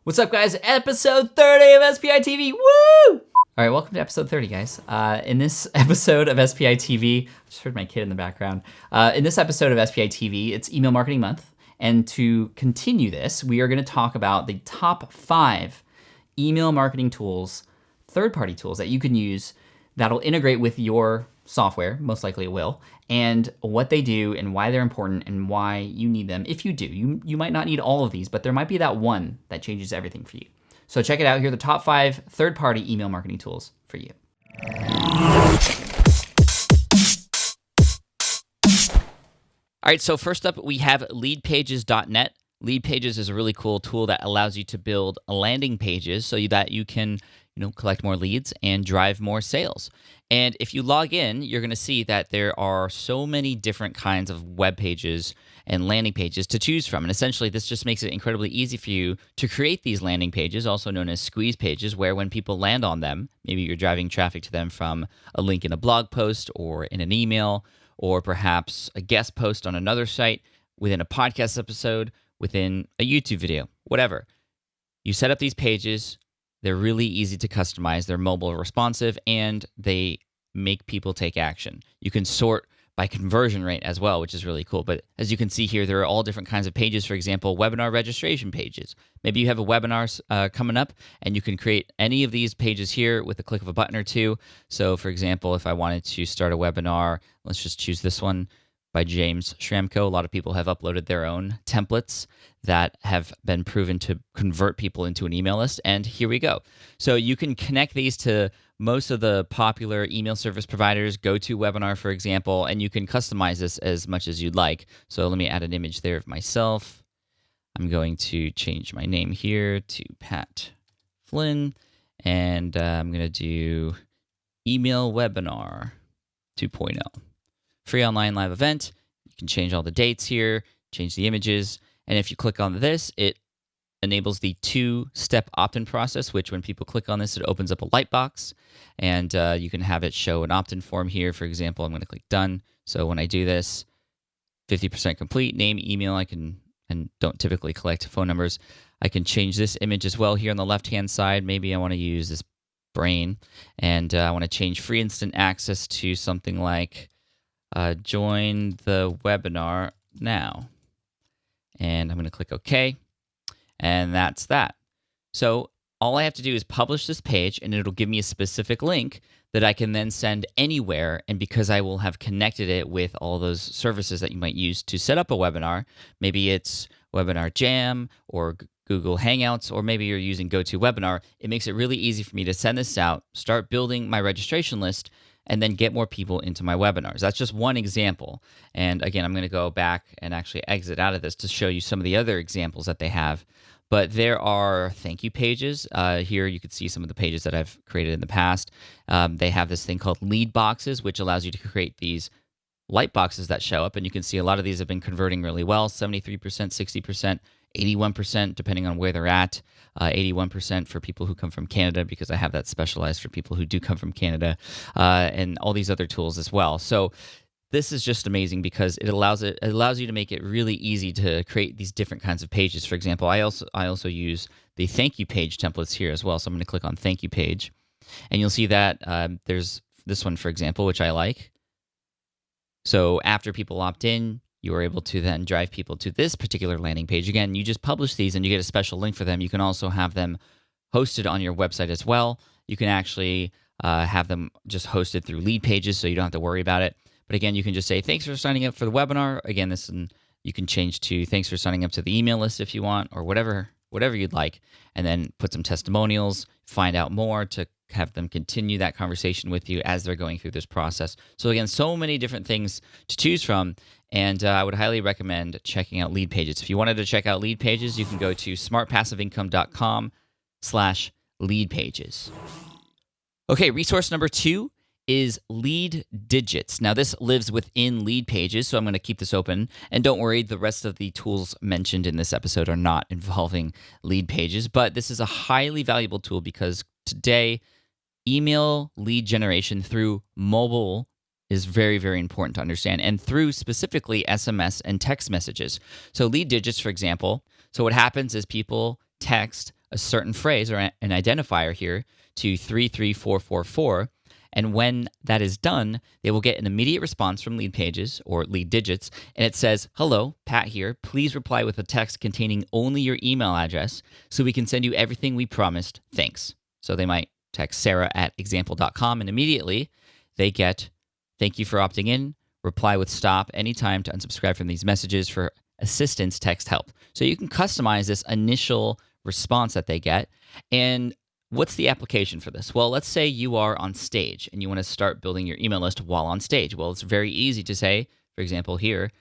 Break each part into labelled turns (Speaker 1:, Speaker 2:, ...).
Speaker 1: What's up, guys? Episode 30 of SPI TV. Woo! All right, welcome to episode 30, guys. In this episode of SPI TV, I just heard my kid in the background. In this episode of SPI TV, it's Email Marketing Month. And to continue this, we are going to talk about the top 5 email marketing tools, third-party tools that you can use that'll integrate with your software, most likely it will, and what they do and why they're important and why you need them. If you do, you might not need all of these, but there might be that one that changes everything for you. So check it out. Here are the top 5 third-party email marketing tools for you. All right, so first up, we have LeadPages.net. LeadPages is a really cool tool that allows you to build landing pages so that you can collect more leads and drive more sales. And if you log in, you're going to see that there are so many different kinds of web pages and landing pages to choose from. And essentially, this just makes it incredibly easy for you to create these landing pages, also known as squeeze pages, where when people land on them, maybe you're driving traffic to them from a link in a blog post or in an email, or perhaps a guest post on another site, within a podcast episode, within a YouTube video, whatever. You set up these pages. They're really easy to customize. They're mobile responsive, and they make people take action. You can sort by conversion rate as well, which is really cool. But as you can see here, there are all different kinds of pages. For example, webinar registration pages. Maybe you have a webinar coming up, and you can create any of these pages here with a click of a button or two. So for example, if I wanted to start a webinar, let's just choose this one by James Schramko. A lot of people have uploaded their own templates that have been proven to convert people into an email list, and here we go. So you can connect these to most of the popular email service providers, GoToWebinar, for example, and you can customize this as much as you'd like. So let me add an image there of myself. I'm going to change my name here to Pat Flynn, and I'm going to do Email Webinar 2.0. Free online live event. You can change all the dates here, change the images, and if you click on this, it enables the 2-step opt-in process, which when people click on this, it opens up a light box, and you can have it show an opt-in form here. For example, I'm going to click done. So when I do this, 50% complete, name, email, and don't typically collect phone numbers. I can change this image as well here on the left-hand side. Maybe I want to use this brain, and I want to change free instant access to something like join the webinar now. And I'm going to click OK. And that's that. So all I have to do is publish this page, and it'll give me a specific link that I can then send anywhere. And because I will have connected it with all those services that you might use to set up a webinar, maybe it's Webinar Jam or Google Hangouts, or maybe you're using GoToWebinar, it makes it really easy for me to send this out, start building my registration list, and then get more people into my webinars. That's just one example. And again, I'm going to go back and actually exit out of this to show you some of the other examples that they have. But there are thank you pages. Here you can see some of the pages that I've created in the past. They have this thing called lead boxes, which allows you to create these light boxes that show up. And you can see a lot of these have been converting really well, 73%, 60%, 81%, depending on where they're at. 81% for people who come from Canada, because I have that specialized for people who do come from Canada, and all these other tools as well. So this is just amazing because it allows you to make it really easy to create these different kinds of pages. For example, I also use the thank you page templates here as well. So I'm going to click on thank you page, and you'll see that there's this one, for example, which I like. So after people opt in, you are able to then drive people to this particular landing page. Again, you just publish these and you get a special link for them. You can also have them hosted on your website as well. You can actually have them just hosted through LeadPages, so you don't have to worry about it. But again, you can just say, thanks for signing up for the webinar. Again, you can change to thanks for signing up to the email list if you want, or whatever you'd like, and then put some testimonials, find out more to have them continue that conversation with you as they're going through this process. So again, so many different things to choose from, and I would highly recommend checking out LeadPages. If you wanted to check out LeadPages, you can go to smartpassiveincome.com/LeadPages. Okay, resource number 2 is LeadDigits. Now, this lives within LeadPages, so I'm going to keep this open. And don't worry, the rest of the tools mentioned in this episode are not involving LeadPages, but this is a highly valuable tool because today, email lead generation through mobile is very, very important to understand, and through specifically SMS and text messages. So LeadDigits, for example, so what happens is people text a certain phrase or an identifier here to 33444. And when that is done, they will get an immediate response from LeadPages or LeadDigits, and it says, "Hello, Pat here. Please reply with a text containing only your email address so we can send you everything we promised. Thanks." So they might text sarah@example.com, and immediately they get, "Thank you for opting in. Reply with stop anytime to unsubscribe from these messages for assistance text help." So you can customize this initial response that they get. And what's the application for this? Well, let's say you are on stage and you want to start building your email list while on stage. Well, it's very easy to say, for example, here,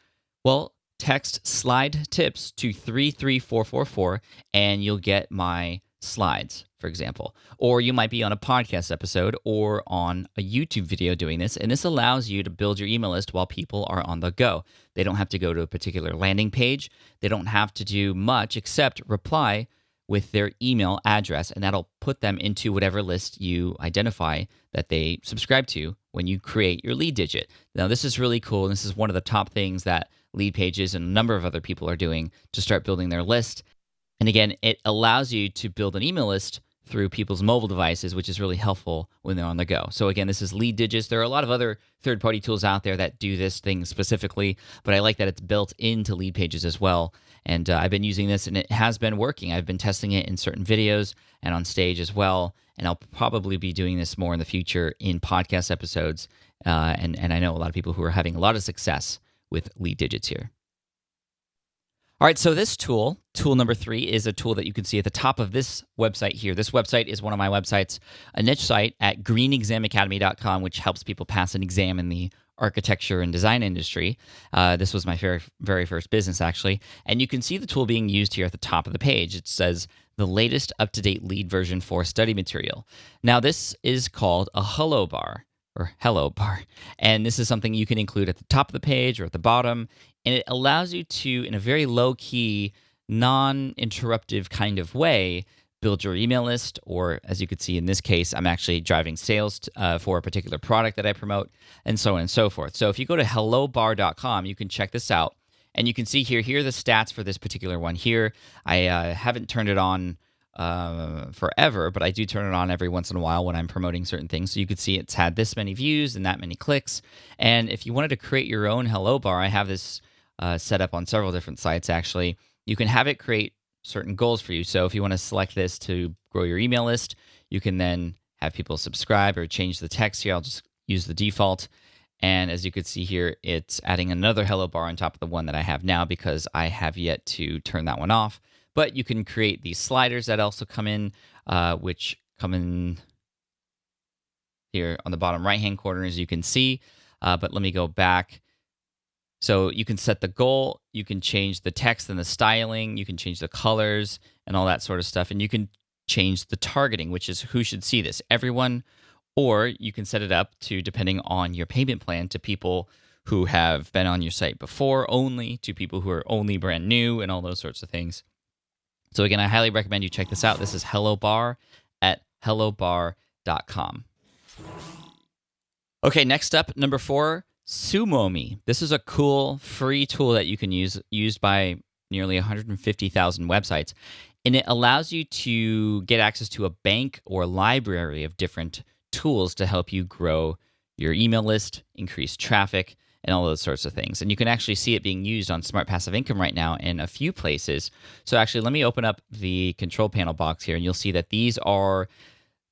Speaker 1: well, text slide tips to 33444 and you'll get my slides, for example. Or you might be on a podcast episode or on a YouTube video doing this, and this allows you to build your email list while people are on the go. They don't have to go to a particular landing page. They don't have to do much except reply with their email address, and that'll put them into whatever list you identify that they subscribe to when you create your lead digit. Now, this is really cool. This is one of the top things that LeadPages and a number of other people are doing to start building their list. And again, it allows you to build an email list through people's mobile devices, which is really helpful when they're on the go. So again, this is LeadDigits. There are a lot of other third-party tools out there that do this thing specifically, but I like that it's built into LeadPages as well. And I've been using this, and it has been working. I've been testing it in certain videos and on stage as well, and I'll probably be doing this more in the future in podcast episodes. And I know a lot of people who are having a lot of success with LeadDigits here. All right, so this tool number 3, is a tool that you can see at the top of this website here. This website is one of my websites, a niche site at greenexamacademy.com, which helps people pass an exam in the architecture and design industry. This was my very first business, actually. And you can see the tool being used here at the top of the page. It says, "The latest up-to-date lead version for study material." Now, this is called a HelloBar, or HelloBar. And this is something you can include at the top of the page or at the bottom. And it allows you to, in a very low-key, non-interruptive kind of way, build your email list, or as you could see in this case, I'm actually driving sales for a particular product that I promote, and so on and so forth. So if you go to hellobar.com, you can check this out. And you can see here are the stats for this particular one here. I haven't turned it on forever, but I do turn it on every once in a while when I'm promoting certain things. So you could see it's had this many views and that many clicks. And if you wanted to create your own HelloBar, I have this set up on several different sites, actually. You can have it create certain goals for you. So if you want to select this to grow your email list, you can then have people subscribe or change the text here. I'll just use the default. And as you could see here, it's adding another HelloBar on top of the one that I have now because I have yet to turn that one off. But you can create these sliders that also come in, which come in here on the bottom right-hand corner, as you can see. But let me go back. So you can set the goal, you can change the text and the styling, you can change the colors and all that sort of stuff. And you can change the targeting, which is who should see this, everyone, or you can set it up to, depending on your payment plan, to people who have been on your site before only, to people who are only brand new, and all those sorts of things. So again, I highly recommend you check this out. This is HelloBar at hellobar.com. Okay, next up, number 4, SumoMe. This is a cool free tool that you can use, used by nearly 150,000 websites. And it allows you to get access to a bank or library of different tools to help you grow your email list, increase traffic, and all those sorts of things. And you can actually see it being used on Smart Passive Income right now in a few places. So actually, let me open up the control panel box here, and you'll see that these are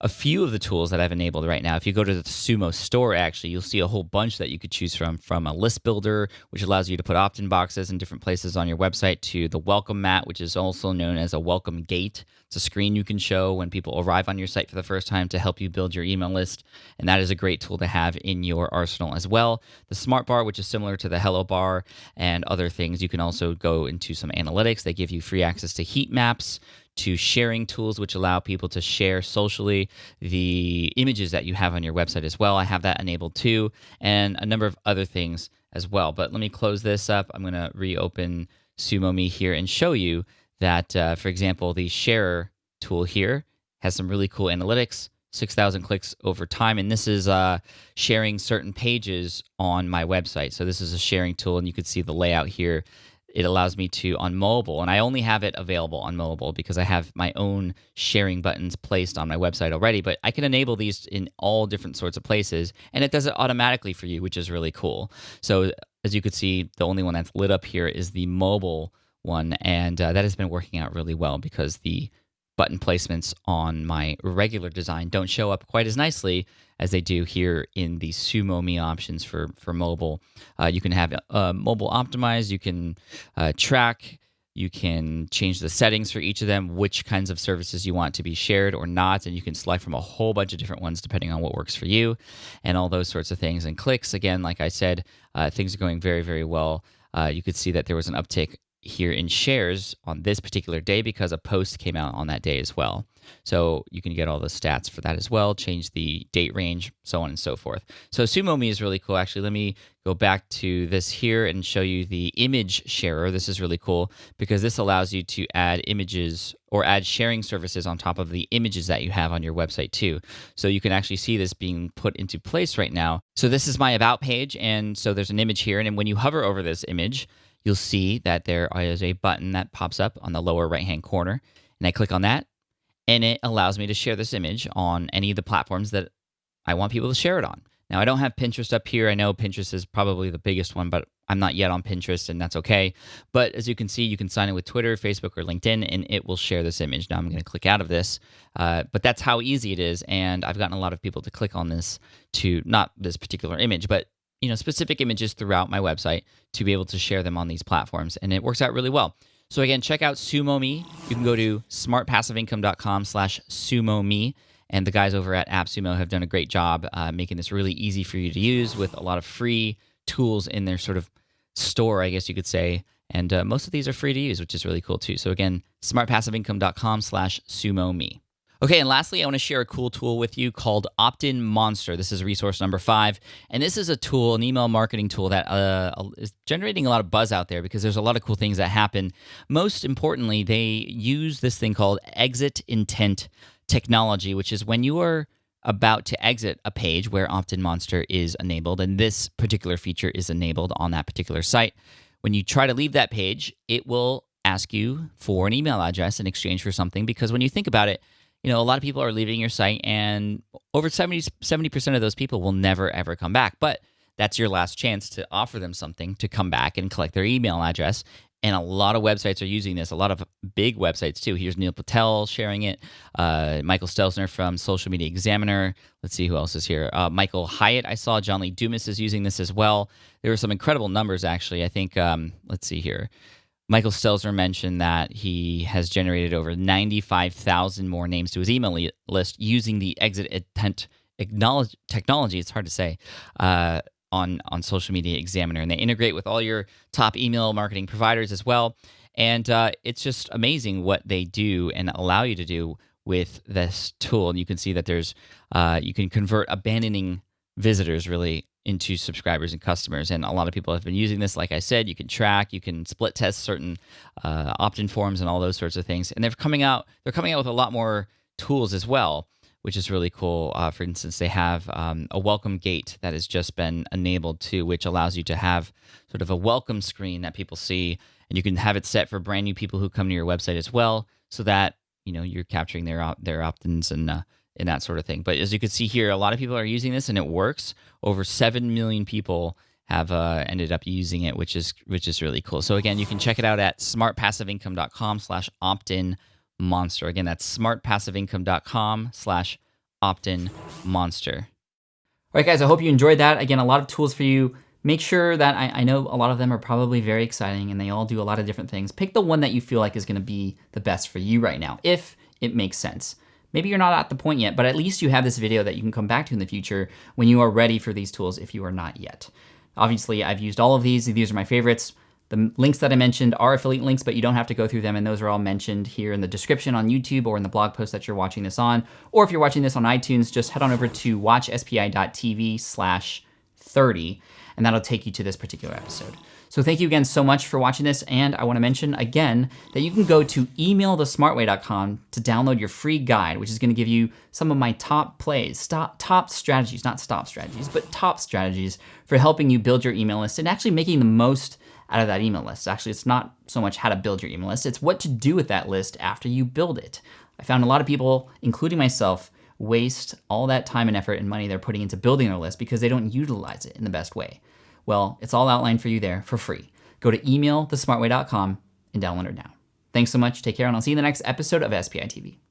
Speaker 1: a few of the tools that I've enabled right now. If you go to the Sumo store, actually, you'll see a whole bunch that you could choose from a list builder, which allows you to put opt-in boxes in different places on your website, to the welcome mat, which is also known as a welcome gate. It's a screen you can show when people arrive on your site for the first time to help you build your email list, and that is a great tool to have in your arsenal as well. The Smart Bar, which is similar to the HelloBar and other things. You can also go into some analytics. They give you free access to heat maps, to sharing tools, which allow people to share socially the images that you have on your website as well. I have that enabled too, and a number of other things as well. But let me close this up. I'm going to reopen SumoMe here and show you that, for example, the share tool here has some really cool analytics, 6,000 clicks over time, and this is sharing certain pages on my website. So this is a sharing tool, and you can see the layout here. it allows me to on mobile, and I only have it available on mobile because I have my own sharing buttons placed on my website already, but I can enable these in all different sorts of places, and it does it automatically for you, which is really cool. So as you could see, the only one that's lit up here is the mobile one, and that has been working out really well because the button placements on my regular design don't show up quite as nicely as they do here in the SumoMe options for mobile. You can have mobile optimized, you can track, you can change the settings for each of them, which kinds of services you want to be shared or not, and you can select from a whole bunch of different ones depending on what works for you, and all those sorts of things. And clicks, again, like I said, things are going very, very well. You could see that there was an uptick here in shares on this particular day because a post came out on that day as well. So you can get all the stats for that as well, change the date range, so on and so forth. So SumoMe is really cool. Actually, let me go back to this here and show you the image sharer. This is really cool because this allows you to add images or add sharing services on top of the images that you have on your website too. So you can actually see this being put into place right now. So this is my About page, and so there's an image here, and when you hover over this image, you'll see that there is a button that pops up on the lower right-hand corner, and I click on that, and it allows me to share this image on any of the platforms that I want people to share it on. Now, I don't have Pinterest up here. I know Pinterest is probably the biggest one, but I'm not yet on Pinterest, and that's okay. But as you can see, you can sign in with Twitter, Facebook, or LinkedIn, and it will share this image. Now, I'm going to click out of this, but that's how easy it is, and I've gotten a lot of people to click on this to, not this particular image, but specific images throughout my website to be able to share them on these platforms, and it works out really well. So again, check out SumoMe. You can go to smartpassiveincome.com/SumoMe, and the guys over at AppSumo have done a great job making this really easy for you to use with a lot of free tools in their sort of store, I guess you could say, and most of these are free to use, which is really cool too. So again, smartpassiveincome.com/SumoMe. Okay, and lastly, I want to share a cool tool with you called OptinMonster. This is resource number 5, and this is a tool, an email marketing tool that is generating a lot of buzz out there because there's a lot of cool things that happen. Most importantly, they use this thing called exit intent technology, which is when you are about to exit a page where OptinMonster is enabled, and this particular feature is enabled on that particular site. When you try to leave that page, it will ask you for an email address in exchange for something, because when you think about it, a lot of people are leaving your site, and over 70% of those people will never, ever come back. But that's your last chance to offer them something to come back and collect their email address. And a lot of websites are using this, a lot of big websites too. Here's Neil Patel sharing it, Michael Stelzner from Social Media Examiner. Let's see who else is here. Michael Hyatt, I saw. John Lee Dumas is using this as well. There were some incredible numbers, actually. I think, let's see here. Michael Stelzner mentioned that he has generated over 95,000 more names to his email list using the exit intent technology. It's hard to say on Social Media Examiner, and they integrate with all your top email marketing providers as well. And it's just amazing what they do and allow you to do with this tool. And you can see that there's you can convert abandoning visitors really into subscribers and customers, and a lot of people have been using this. Like I said, you can track, you can split test certain opt-in forms and all those sorts of things. And they're coming out with a lot more tools as well, which is really cool. For instance, they have a welcome gate that has just been enabled too, which allows you to have sort of a welcome screen that people see, and you can have it set for brand new people who come to your website as well, so that you're capturing their opt-ins and that sort of thing. But as you can see here, a lot of people are using this, and it works. Over 7 million people have ended up using it, which is really cool. So again, you can check it out at smartpassiveincome.com/OptinMonster. Again, that's smartpassiveincome.com/OptinMonster. All right, guys, I hope you enjoyed that. Again, a lot of tools for you. Make sure that I know a lot of them are probably very exciting, and they all do a lot of different things. Pick the one that you feel like is going to be the best for you right now, if it makes sense. Maybe you're not at the point yet, but at least you have this video that you can come back to in the future when you are ready for these tools if you are not yet. Obviously, I've used all of these. These are my favorites. The links that I mentioned are affiliate links, but you don't have to go through them, and those are all mentioned here in the description on YouTube or in the blog post that you're watching this on. Or if you're watching this on iTunes, just head on over to watchspi.tv/30, and that'll take you to this particular episode. So thank you again so much for watching this, and I want to mention again that you can go to emailthesmartway.com to download your free guide, which is going to give you some of my top strategies, not stop strategies, but top strategies for helping you build your email list and actually making the most out of that email list. Actually, it's not so much how to build your email list, it's what to do with that list after you build it. I found a lot of people, including myself, waste all that time and effort and money they're putting into building their list because they don't utilize it in the best way. Well, it's all outlined for you there for free. Go to emailthesmartway.com and download it now. Thanks so much, take care, and I'll see you in the next episode of SPI TV.